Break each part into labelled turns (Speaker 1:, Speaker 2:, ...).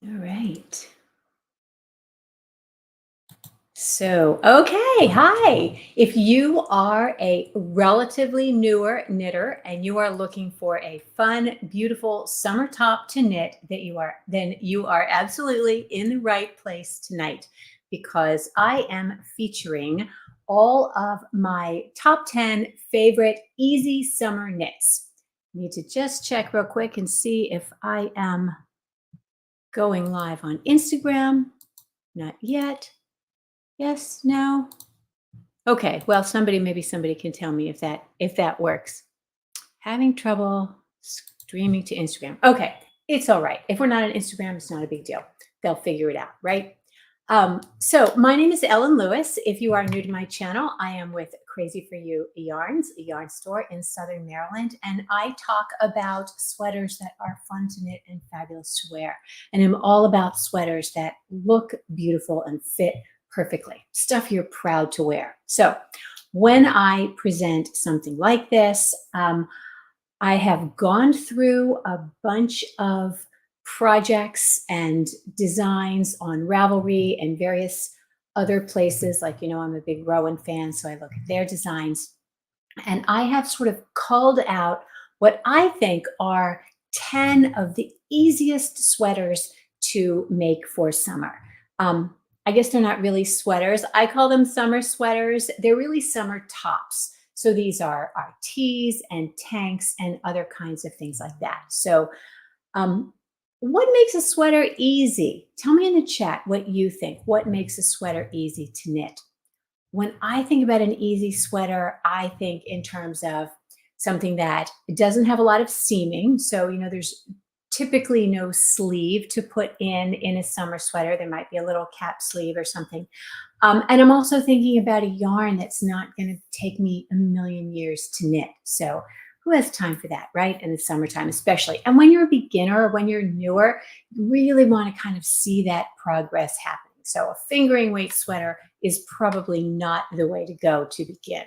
Speaker 1: All right. So, okay, hi. If you are a relatively newer knitter and you are looking for a fun, beautiful summer top to knit then you are absolutely in the right place tonight because I am featuring all of my top 10 favorite easy summer knits. Need to just check real quick and see if I am going live on Instagram. Not yet. Yes, no. Okay, well, maybe somebody can tell me if that works. Having trouble streaming to Instagram. Okay, it's all right. If we're not on Instagram, it's not a big deal. They'll figure it out, right? So my name is Ellen Lewis. If you are new to my channel, I am with Crazy for You Yarns, a yarn store in Southern Maryland, and I talk about sweaters that are fun to knit and fabulous to wear. And I'm all about sweaters that look beautiful and fit perfectly, stuff you're proud to wear. So when I present something like this, I have gone through a bunch of projects and designs on Ravelry and various other places. Like, I'm a big Rowan fan, so I look at their designs. And I have sort of culled out what I think are 10 of the easiest sweaters to make for summer. I guess they're not really sweaters. I call them summer sweaters. They're really summer tops. So these are tees and tanks and other kinds of things like that. So what makes a sweater easy? Tell me in the chat what you think. What makes a sweater easy to knit? When I think about an easy sweater, I think in terms of something that doesn't have a lot of seaming. So, there's typically no sleeve to put in a summer sweater. There might be a little cap sleeve or something. And I'm also thinking about a yarn that's not going to take me a million years to knit. So who has time for that, right? In the summertime, especially. And when you're a beginner or when you're newer, you really want to kind of see that progress happening. So a fingering weight sweater is probably not the way to go to begin.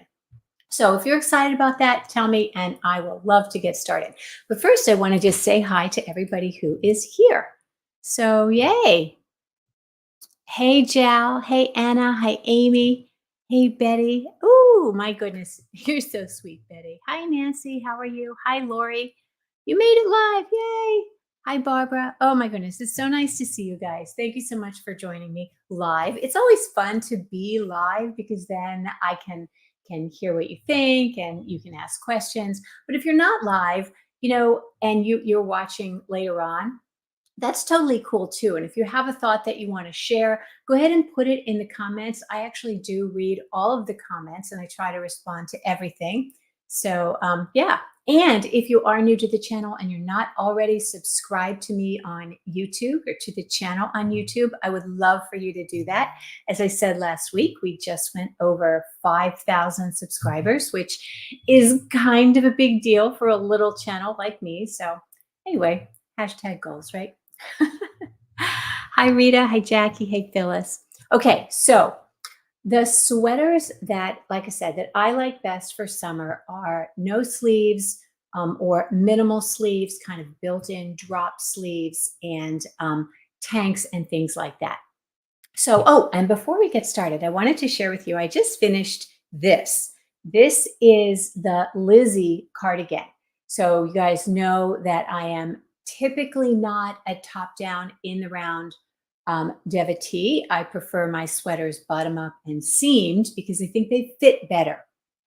Speaker 1: So if you're excited about that, tell me, and I will love to get started. But first, I want to just say hi to everybody who is here. So yay. Hey, Jal. Hey, Anna. Hi, Amy. Hey, Betty. Oh, my goodness. You're so sweet, Betty. Hi, Nancy. How are you? Hi, Lori. You made it live. Yay. Hi, Barbara. Oh, my goodness. It's so nice to see you guys. Thank you so much for joining me live. It's always fun to be live because then I can hear what you think and you can ask questions. But if you're not live, and you're watching later on, that's totally cool too. And if you have a thought that you want to share, go ahead and put it in the comments. I actually do read all of the comments and I try to respond to everything. So yeah. And if you are new to the channel and you're not already subscribed to me on YouTube or to the channel on YouTube, I would love for you to do that. As I said last week, we just went over 5,000 subscribers, which is kind of a big deal for a little channel like me. So anyway, hashtag goals, right? Hi, Rita. Hi, Jackie. Hey, Phyllis. Okay, so the sweaters that, like I said, that I like best for summer are no sleeves or minimal sleeves, kind of built-in drop sleeves and tanks and things like that. So, and before we get started, I wanted to share with you, I just finished this. This is the Lizzy cardigan. So you guys know that I am typically not a top down in the round devotee. I prefer my sweaters bottom up and seamed because I think they fit better.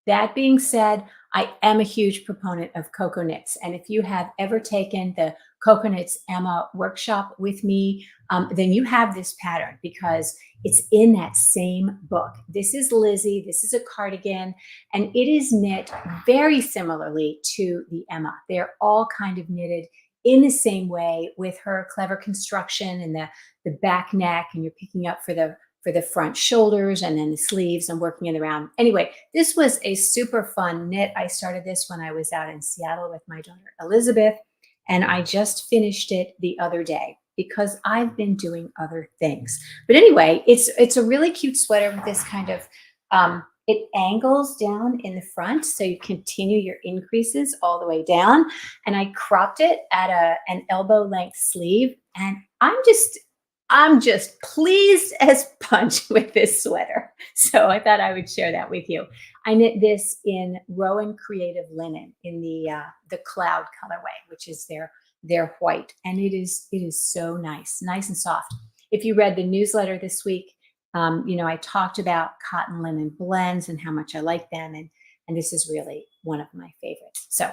Speaker 1: That being said, I am a huge proponent of Coco Knits. And if you have ever taken the Coco Knits Emma workshop with me, then you have this pattern because it's in that same book. This is Lizzy. This is a cardigan, and it is knit very similarly to the Emma. They're all kind of knitted in the same way with her clever construction and the back neck, and you're picking up for the front shoulders and then the sleeves and working it around. Anyway, this was a super fun knit. I started this when I was out in Seattle with my daughter Elizabeth, and I just finished it the other day because I've been doing other things. But anyway, it's a really cute sweater with this kind of it angles down in the front, so you continue your increases all the way down. And I cropped it at an elbow length sleeve, and I'm just pleased as punch with this sweater. So I thought I would share that with you. I knit this in Rowan Creative Linen in the cloud colorway, which is their white, and it is so nice and soft. If you read the newsletter this week, I talked about cotton linen blends and how much I like them, and this is really one of my favorites. So,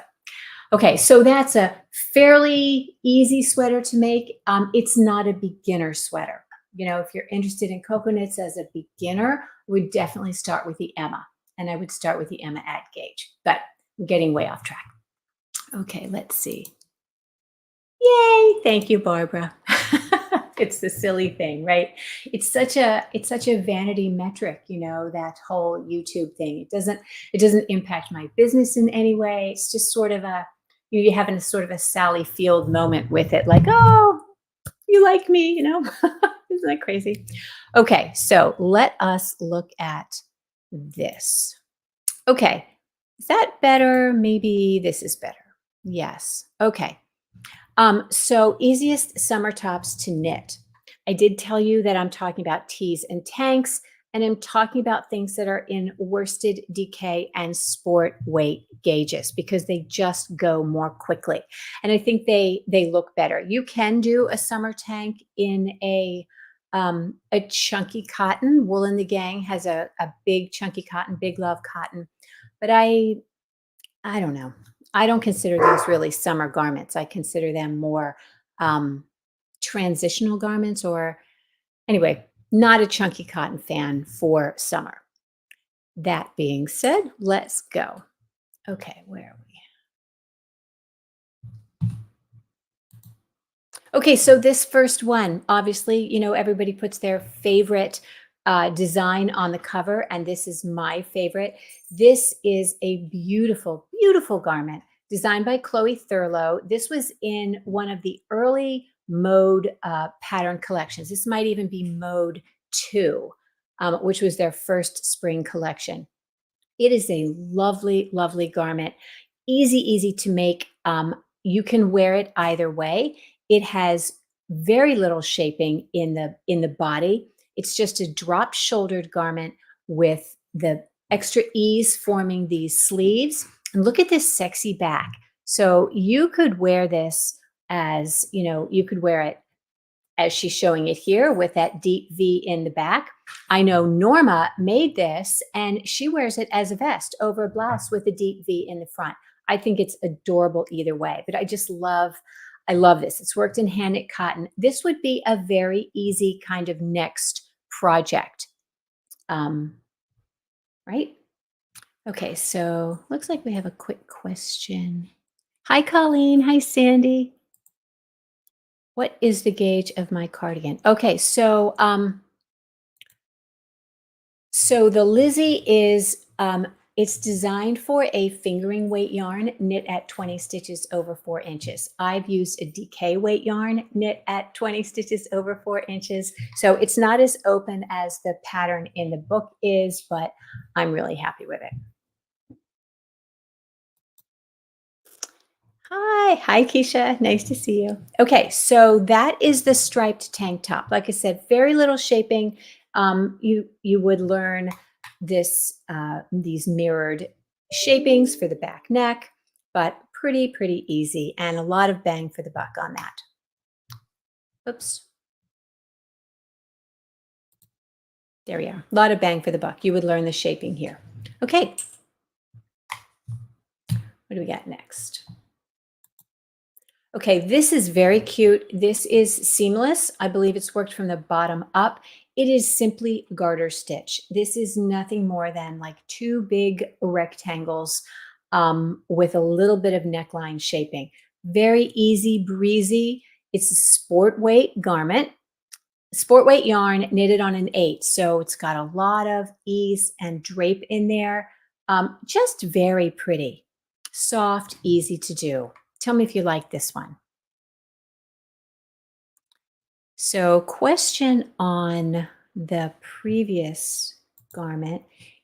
Speaker 1: okay, so that's a fairly easy sweater to make. It's not a beginner sweater. If you're interested in cocoa knits as a beginner, I would definitely start with the Emma, and I would start with the Emma ad gauge. But I'm getting way off track. Okay, let's see. Yay! Thank you, Barbara. It's the silly thing, right? It's such a vanity metric, that whole YouTube thing. It doesn't impact my business in any way. It's just sort of you're having a sort of a Sally Field moment with it, like, oh, you like me, Isn't that crazy? Okay, so let us look at this. Okay, is that better? Maybe this is better. Yes. Okay. So easiest summer tops to knit. I did tell you that I'm talking about tees and tanks, and I'm talking about things that are in worsted DK and sport weight gauges because they just go more quickly. And I think they look better. You can do a summer tank in a chunky cotton. Wool in the Gang has a big chunky cotton, Big Love cotton, but I don't know. I don't consider those really summer garments. I consider them more transitional garments, or anyway, not a chunky cotton fan for summer. That being said, let's go. Okay, where are we? Okay, so this first one, obviously, everybody puts their favorite design on the cover, and this is my favorite. This is a beautiful, beautiful garment designed by Chloe Thurlow. This was in one of the early Mode pattern collections. This might even be Mode 2, which was their first spring collection. It is a lovely, lovely garment. Easy to make. You can wear it either way. It has very little shaping in the body. It's just a drop shouldered garment with the extra ease forming these sleeves. And look at this sexy back. So you could wear this as, you could wear it as she's showing it here with that deep V in the back. I know Norma made this and she wears it as a vest over a blouse with a deep V in the front. I think it's adorable either way, but I love this. It's worked in hand knit cotton. This would be a very easy kind of next project. Right? Okay, so looks like we have a quick question. Hi, Colleen. Hi, Sandy. What is the gauge of my cardigan? Okay, so the Lizzy is it's designed for a fingering weight yarn knit at 20 stitches over 4 inches. I've used a DK weight yarn knit at 20 stitches over 4 inches. So it's not as open as the pattern in the book is, but I'm really happy with it. Hi, Keisha. Nice to see you. Okay, so that is the striped tank top. Like I said, very little shaping. You would learn these mirrored shapings for the back neck, but pretty easy, and a lot of bang for the buck on that. Oops. There we are. A lot of bang for the buck. You would learn the shaping here. Okay. What do we got next? Okay, this is very cute. This is seamless. I believe it's worked from the bottom up. It is simply garter stitch. This is nothing more than like 2 big rectangles with a little bit of neckline shaping. Very easy breezy. It's a sport weight garment. Sport weight yarn knitted on an 8. So it's got a lot of ease and drape in there. Just very pretty. Soft, easy to do. Tell me if you like this one. So question on the previous garment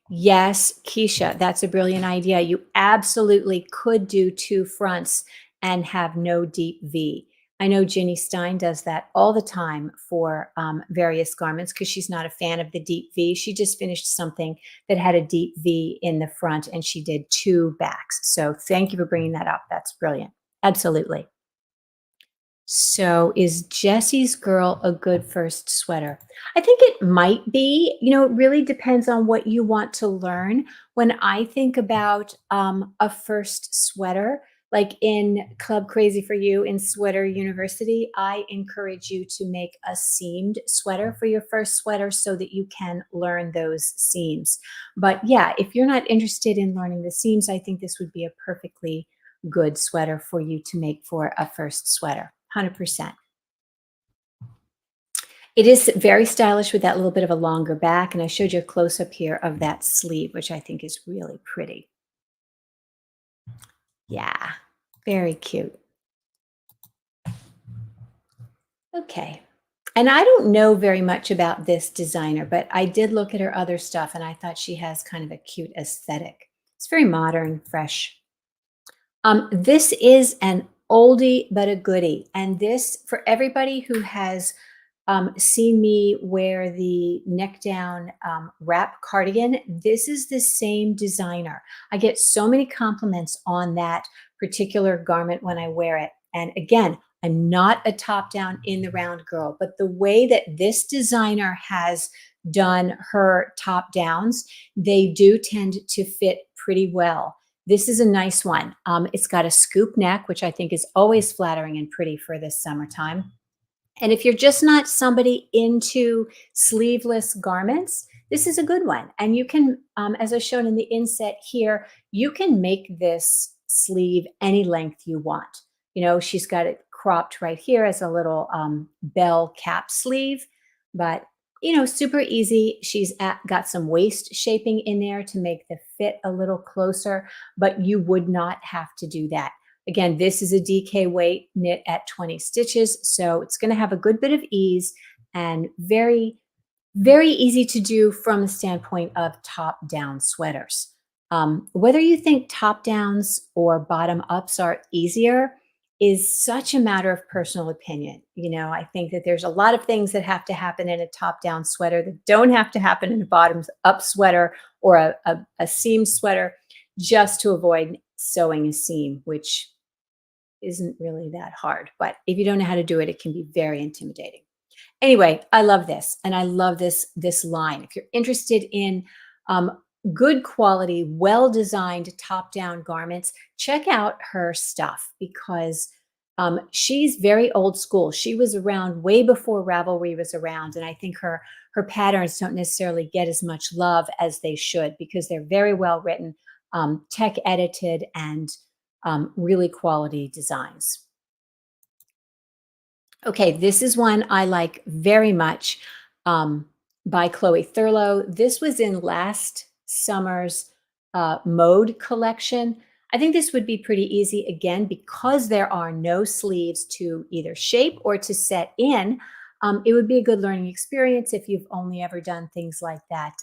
Speaker 1: Yes, Keisha, that's a brilliant idea. You absolutely could do two fronts and have no deep V. I know Ginny Stein does that all the time for various garments because she's not a fan of the deep V. She just finished something that had a deep V in the front and she did two backs. So thank you for bringing that up. That's brilliant. Absolutely. So, is Jesse's Girl a good first sweater? I think it might be. It really depends on what you want to learn. When I think about a first sweater, like in Club Crazy for You in Sweater University, I encourage you to make a seamed sweater for your first sweater so that you can learn those seams. But yeah, if you're not interested in learning the seams, I think this would be a perfectly good sweater for you to make for a first sweater. 100%. It is very stylish with that little bit of a longer back, and I showed you a close-up here of that sleeve, which I think is really pretty. Yeah, very cute. Okay. And I don't know very much about this designer, but I did look at her other stuff, and I thought she has kind of a cute aesthetic. It's very modern, fresh. This is an oldie but a goodie, and this for everybody who has seen me wear the neck down wrap cardigan. This is the same designer. I get so many compliments on that particular garment when I wear it. And again, I'm not a top down in the round girl, but the way that this designer has done her top downs, they do tend to fit pretty well. This is a nice one. It's got a scoop neck, which I think is always flattering and pretty for this summertime. And if you're just not somebody into sleeveless garments, this is a good one. And you can, as I've shown in the inset here, you can make this sleeve any length you want. She's got it cropped right here as a little bell cap sleeve, but super easy. She's got some waist shaping in there to make the fit a little closer, but you would not have to do that. Again, this is a DK weight knit at 20 stitches, so it's going to have a good bit of ease and very, very easy to do from the standpoint of top-down sweaters. Whether you think top-downs or bottom-ups are easier is such a matter of personal opinion. I think that there's a lot of things that have to happen in a top-down sweater that don't have to happen in a bottoms-up sweater or a seam sweater just to avoid sewing a seam, which isn't really that hard. But if you don't know how to do it, it can be very intimidating. Anyway, I love this, and I love this line. If you're interested in good quality, well-designed top-down garments, check out her stuff because she's very old school. She was around way before Ravelry was around, and I think her patterns don't necessarily get as much love as they should because they're very well written, tech edited, and really quality designs. Okay, this is one I like very much by Chloe Thurlow. This was in last summer's mode collection. I think this would be pretty easy again because there are no sleeves to either shape or to set in. It would be a good learning experience if you've only ever done things like that.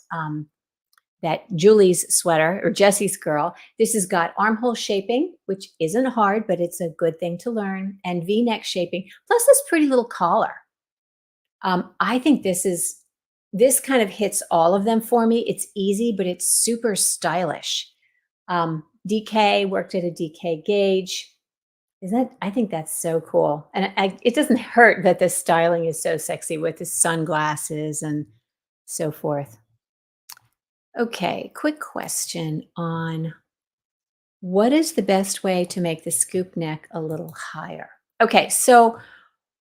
Speaker 1: That Julie's sweater or Jesse's Girl. This has got armhole shaping, which isn't hard, but it's a good thing to learn, and V-neck shaping, plus this pretty little collar. I think this kind of hits all of them for me. It's easy, but it's super stylish. DK worked at a DK gauge. I think that's so cool. And it doesn't hurt that the styling is so sexy with the sunglasses and so forth. Okay, quick question on what is the best way to make the scoop neck a little higher? Okay, so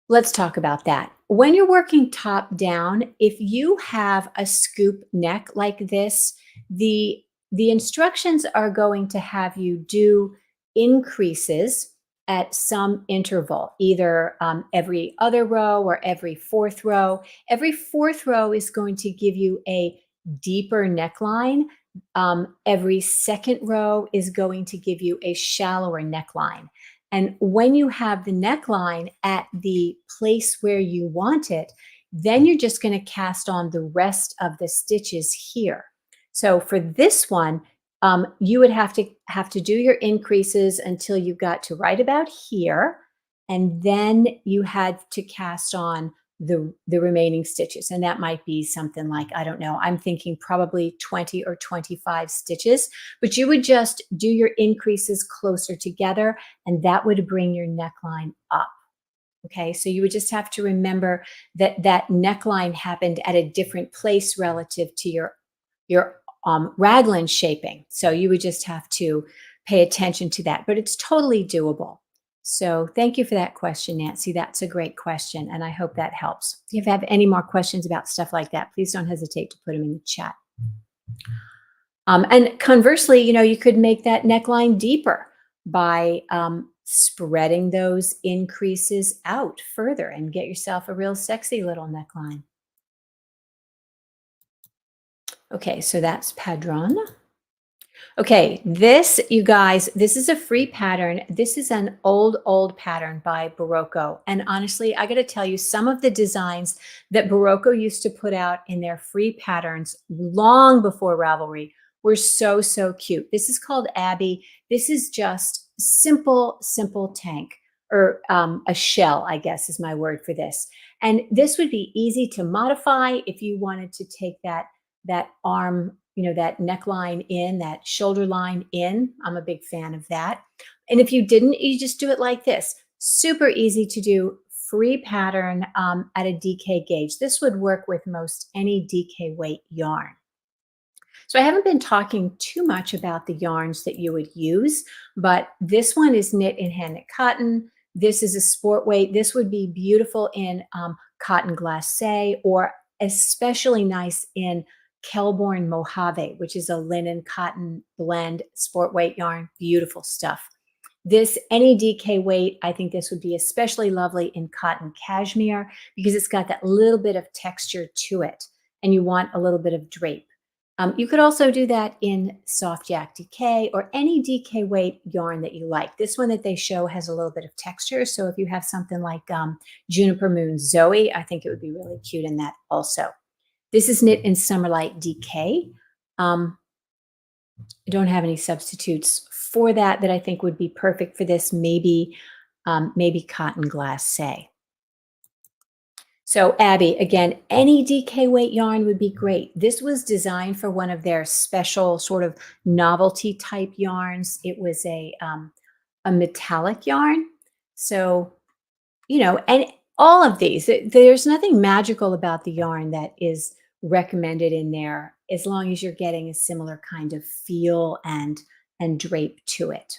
Speaker 1: let's talk about that. When you're working top down, if you have a scoop neck like this, the instructions are going to have you do increases at some interval, either every other row or every fourth row. Every fourth row is going to give you a deeper neckline. Every second row is going to give you a shallower neckline. And when you have the neckline at the place where you want it, then you're just going to cast on the rest of the stitches here. So for this one, you would have to do your increases until you got to right about here, and then you had to cast on the remaining stitches, and that might be something like, I don't know, I'm thinking probably 20 or 25 stitches, but you would just do your increases closer together, and that would bring your neckline up. Okay, so you would just have to remember that that neckline happened at a different place relative to your raglan shaping. So you would just have to pay attention to that, but it's totally doable. So thank you for that question, Nancy. That's a great question, and I hope that helps. If you have any more questions about stuff like that, please don't hesitate to put them in the chat. And conversely, you could make that neckline deeper by spreading those increases out further and get yourself a real sexy little neckline. Okay, so that's Padron. Okay, this, you guys, this is a free pattern. This is an old pattern by Barocco. And honestly, I got to tell you, some of the designs that Barocco used to put out in their free patterns long before Ravelry were so, so cute. This is called Abby. This is just simple tank, or a shell, I guess is my word for this. And this would be easy to modify if you wanted to take that arm, that neckline in, that shoulder line in. I'm a big fan of that. And if you didn't, you just do it like this. Super easy to do, free pattern at a DK gauge. This would work with most any DK weight yarn. So I haven't been talking too much about the yarns that you would use, but this one is knit in hand knit cotton. This is a sport weight. This would be beautiful in cotton glacé, or especially nice in Kelborn Mojave, which is a linen cotton blend sport weight yarn. Beautiful stuff. This, any DK weight, I think this would be especially lovely in cotton cashmere because it's got that little bit of texture to it, and you want a little bit of drape. You could also do that in soft yak DK or any DK weight yarn that you like. This one that they show has a little bit of texture, so if you have something like Juniper Moon Zoe, I think it would be really cute in that also. This is knit in Summerlight DK. I don't have any substitutes for that I think would be perfect for this. Maybe cotton glacé. So Abby, again, any DK weight yarn would be great. This was designed for one of their special sort of novelty type yarns. It was a metallic yarn. So, and all of these, there's nothing magical about the yarn that is recommended in there, as long as you're getting a similar kind of feel and drape to it.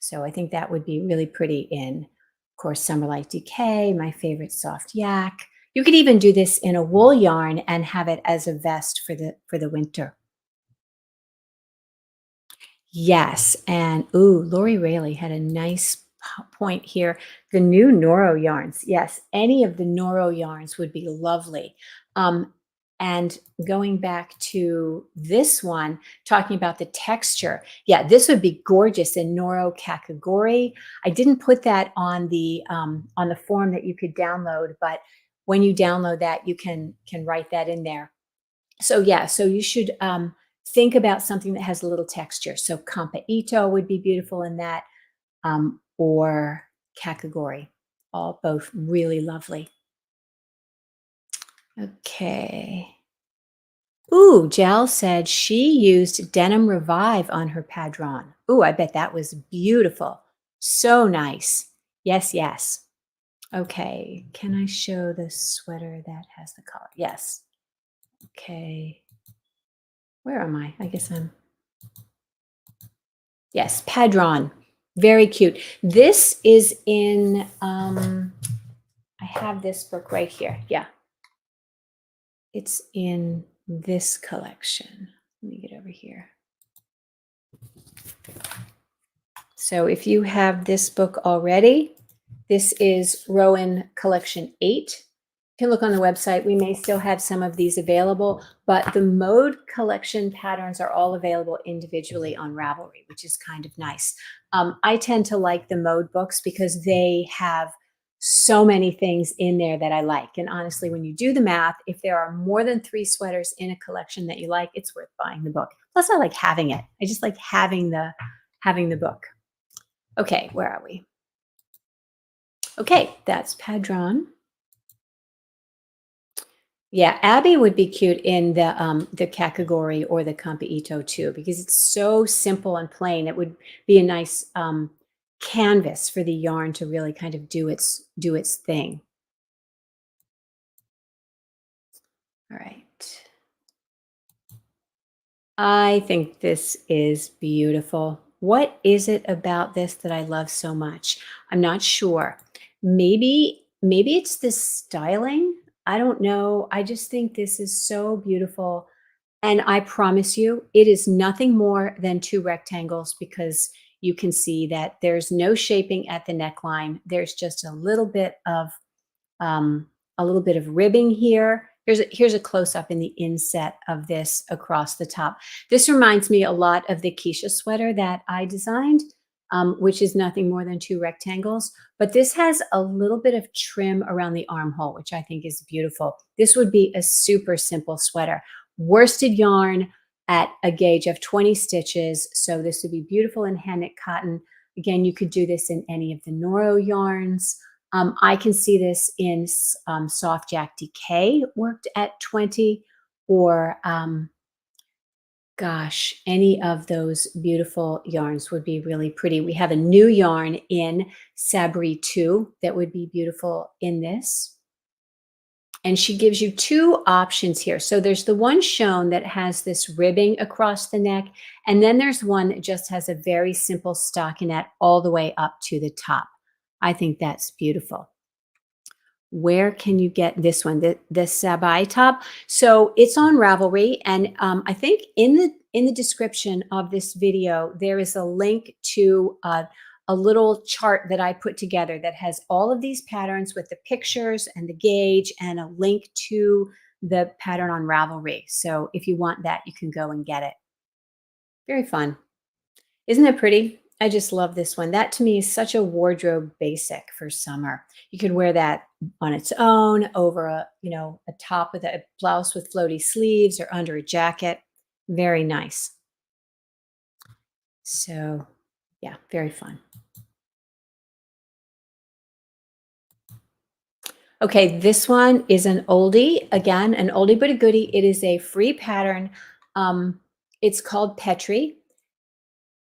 Speaker 1: So I think that would be really pretty in, of course, Summerlight DK, my favorite soft yak. You could even do this in a wool yarn and have it as a vest for the winter. Yes, and Lori Rayleigh had a nice point here. The new Noro yarns. Yes, any of the Noro yarns would be lovely. And going back to this one, talking about the texture, yeah, this would be gorgeous in Noro Kakagori. I didn't put that on the form that you could download, but when you download that, you can write that in there. So yeah, so you should think about something that has a little texture. So Kampa Ito would be beautiful in that, or Kakagori, both really lovely. Okay. Jal said she used Denim Revive on her Padron. I bet that was beautiful. So nice. Yes. Okay, can I show the sweater that has the color? Yes. Okay. Where am I? I guess yes, Padron. Very cute. This is in, I have this book right here. Yeah. It's in this collection. Let me get over here. So if you have this book already, this is Rowan Collection 8. You can look on the website. We may still have some of these available, but the Mode Collection patterns are all available individually on Ravelry, which is kind of nice. I tend to like the Mode books because they have so many things in there that I like. And honestly, when you do the math, if there are more than 3 sweaters in a collection that you like, it's worth buying the book. Plus, I like having it. I just like having the book. Okay, where are we? Okay, that's Padron. Yeah, Abby would be cute in the Kakagori or the Kampa too, because it's so simple and plain. It would be a nice canvas for the yarn to really kind of do its thing. All right. I think this is beautiful. What is it about this that I love so much? I'm not sure. Maybe it's the styling. I don't know. I just think this is so beautiful. And I promise you, it is nothing more than 2 rectangles because you can see that there's no shaping at the neckline. There's just um, a little bit of ribbing here. Here's a close up in the inset of this across the top. This reminds me a lot of the Keisha sweater that I designed, which is nothing more than 2 rectangles. But this has a little bit of trim around the armhole, which I think is beautiful. This would be a super simple sweater. Worsted yarn at a gauge of 20 stitches. So this would be beautiful in hand knit cotton. Again, you could do this in any of the Noro yarns. I can see this in Soft Jack Decay worked at 20, or gosh, any of those beautiful yarns would be really pretty. We have a new yarn in Sabri 2 that would be beautiful in this. And she gives you 2 options here. So there's the one shown that has this ribbing across the neck, and then there's one that just has a very simple stockinette all the way up to the top. I think that's beautiful. Where can you get this one, the Sabai top? So it's on Ravelry, and I think in the description of this video there is a link to a little chart that I put together that has all of these patterns with the pictures and the gauge and a link to the pattern on Ravelry. So if you want that, you can go and get it. Very fun. Isn't it pretty? I just love this one. That to me is such a wardrobe basic for summer. You could wear that on its own over a top with a blouse with floaty sleeves or under a jacket. Very nice. So yeah, very fun. Okay, this one is an oldie. Again, an oldie but a goodie. It is a free pattern. It's called Petri.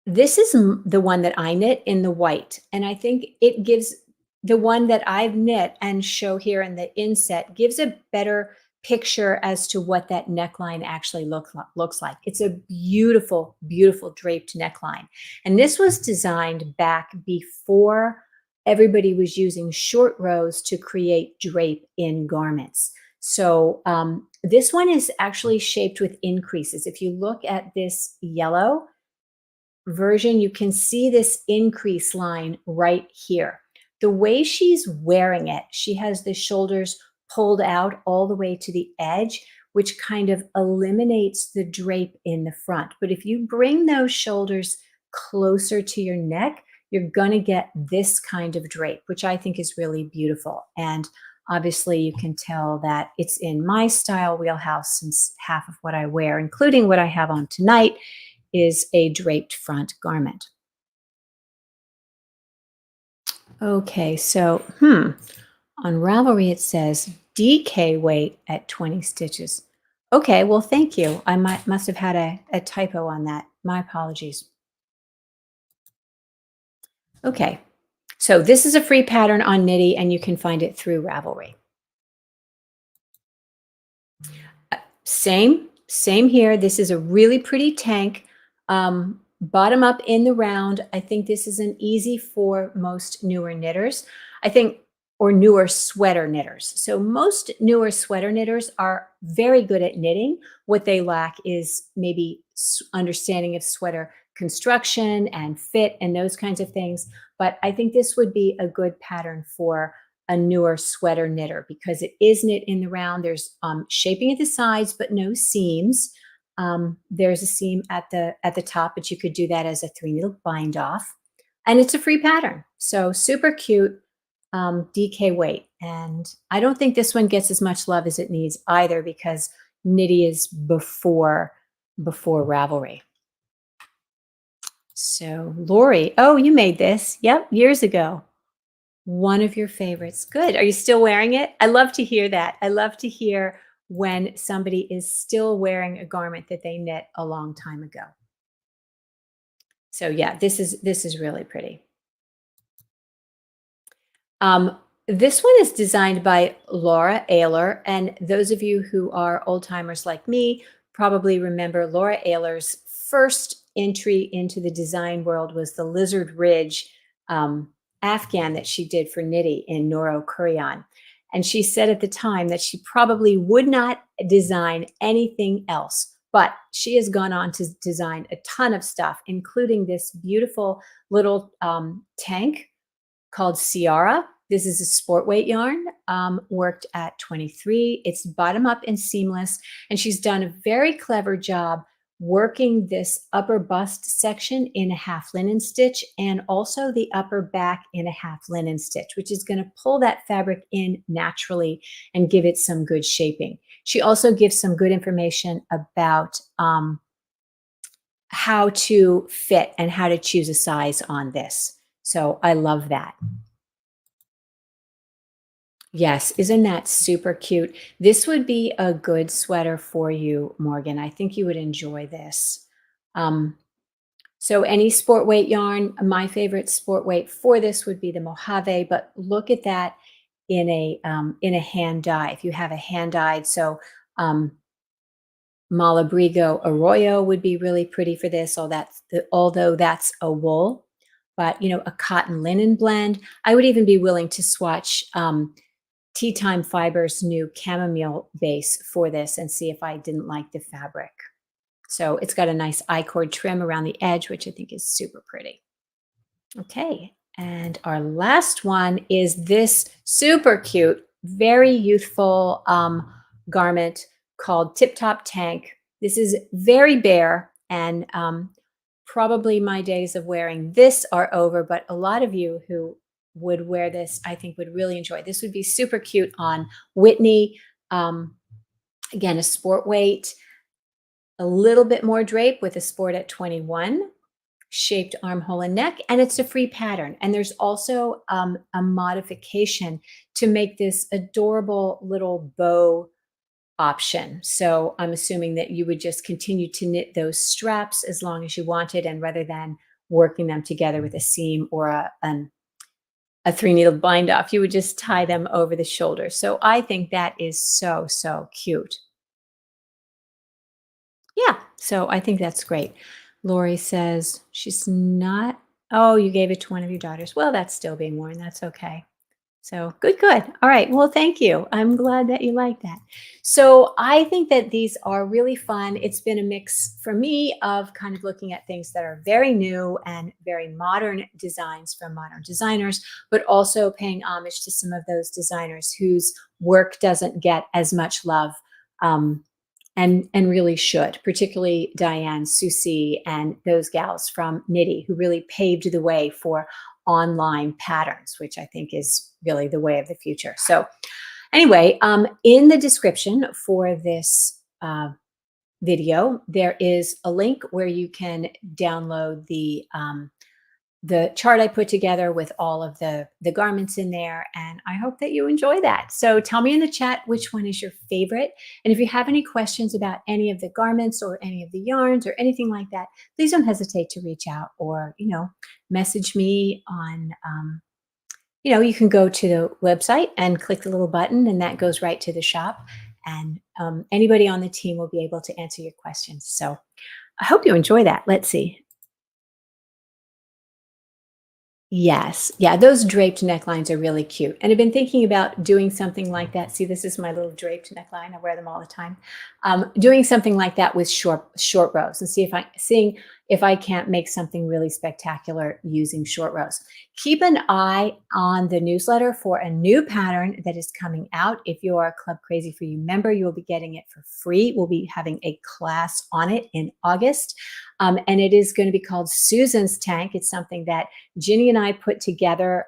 Speaker 1: This is the one that I knit in the white, and I think it gives the one that I've knit and show here in the inset gives a better picture as to what that neckline actually looks like. It's a beautiful, beautiful draped neckline. And this was designed back before everybody was using short rows to create drape in garments. So this one is actually shaped with increases. If you look at this yellow version, you can see this increase line right here. The way she's wearing it, she has the shoulders pulled out all the way to the edge, which kind of eliminates the drape in the front. But if you bring those shoulders closer to your neck, you're going to get this kind of drape, which I think is really beautiful. And obviously you can tell that it's in my style wheelhouse, since half of what I wear, including what I have on tonight, is a draped front garment. Okay, so on Ravelry it says DK weight at 20 stitches. Okay, well, thank you. I must have had a typo on that. My apologies. Okay, so this is a free pattern on Nitti, and you can find it through Ravelry. Same here. This is a really pretty tank. Bottom up in the round. I think this is an easy for most newer knitters. I think, or newer sweater knitters. So most newer sweater knitters are very good at knitting. What they lack is maybe understanding of sweater construction and fit and those kinds of things. But I think this would be a good pattern for a newer sweater knitter because it is knit in the round. There's shaping at the sides, but no seams. There's a seam at the top, but you could do that as a 3 needle bind off. And it's a free pattern. So super cute. DK weight. And I don't think this one gets as much love as it needs either, because Nitti is before Ravelry. So Lori, oh, you made this. Yep, years ago. One of your favorites. Good. Are you still wearing it? I love to hear that. I love to hear when somebody is still wearing a garment that they knit a long time ago. So yeah, this is really pretty. This one is designed by Laura Ayler, and those of you who are old timers like me probably remember Laura Ayler's first entry into the design world was the Lizard Ridge Afghan that she did for Nitti in Noro Kurion. And she said at the time that she probably would not design anything else, but she has gone on to design a ton of stuff, including this beautiful little tank called Ciara. This is a Sportweight yarn, worked at 23. It's bottom up and seamless. And she's done a very clever job working this upper bust section in a half linen stitch, and also the upper back in a half linen stitch, which is going to pull that fabric in naturally and give it some good shaping. She also gives some good information about how to fit and how to choose a size on this. So I love that. Yes, isn't that super cute? This would be a good sweater for you, Morgan. I think you would enjoy this. So any sport weight yarn, my favorite sport weight for this would be the Mojave, but look at that in a hand dye. If you have a hand dyed, so Malabrigo Arroyo would be really pretty for this. Although that's a wool, but a cotton linen blend. I would even be willing to swatch Tea Time Fibers' new chamomile base for this and see if I didn't like the fabric. So it's got a nice I-cord trim around the edge, which I think is super pretty. Okay, and our last one is this super cute, very youthful garment called Tiptop Tank. This is very bare, and probably my days of wearing this are over, but a lot of you who would wear this, I think, would really enjoy. This would be super cute on Whitney. Again, a sport weight, a little bit more drape with a sport at 21, shaped armhole and neck, and it's a free pattern. And there's also a modification to make this adorable little bow option. So I'm assuming that you would just continue to knit those straps as long as you wanted, and rather than working them together with a seam or a 3-needle bind off, you would just tie them over the shoulder. So I think that is so, so cute. Yeah, so I think that's great. Lori says she's not, oh, you gave it to one of your daughters. Well, that's still being worn. That's okay. So good, good. All right. Well, thank you. I'm glad that you like that. So I think that these are really fun. It's been a mix for me of kind of looking at things that are very new and very modern designs from modern designers, but also paying homage to some of those designers whose work doesn't get as much love, and really should, particularly Diane, Susie, and those gals from Nitti who really paved the way for online patterns, which I think is really the way of the future. So anyway, in the description for this video, there is a link where you can download the chart I put together with all of the garments in there, and I hope that you enjoy that. So tell me in the chat which one is your favorite, and if you have any questions about any of the garments or any of the yarns or anything like that, please don't hesitate to reach out, or message me on you can go to the website and click the little button, and that goes right to the shop, and anybody on the team will be able to answer your questions. So I hope you enjoy that. Let's see. Yes. Yeah, those draped necklines are really cute. And I've been thinking about doing something like that. See, this is my little draped neckline. I wear them all the time. Doing something like that with short rows, and seeing if I can't make something really spectacular using short rows. Keep an eye on the newsletter for a new pattern that is coming out. If you are a Club Crazy for You member, you will be getting it for free. We'll be having a class on it in August. And it is going to be called Susan's Tank. It's something that Ginny and I put together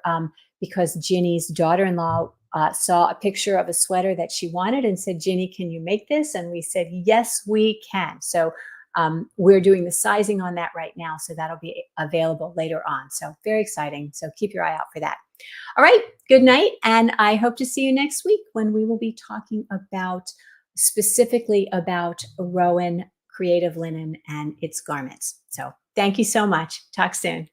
Speaker 1: because Ginny's daughter-in-law saw a picture of a sweater that she wanted and said, Ginny, can you make this? And we said, yes, we can. So we're doing the sizing on that right now. So that'll be available later on. So very exciting. So keep your eye out for that. All right. Good night. And I hope to see you next week when we will be talking about specifically about Rowan Creative Linen and its garments. So thank you so much. Talk soon.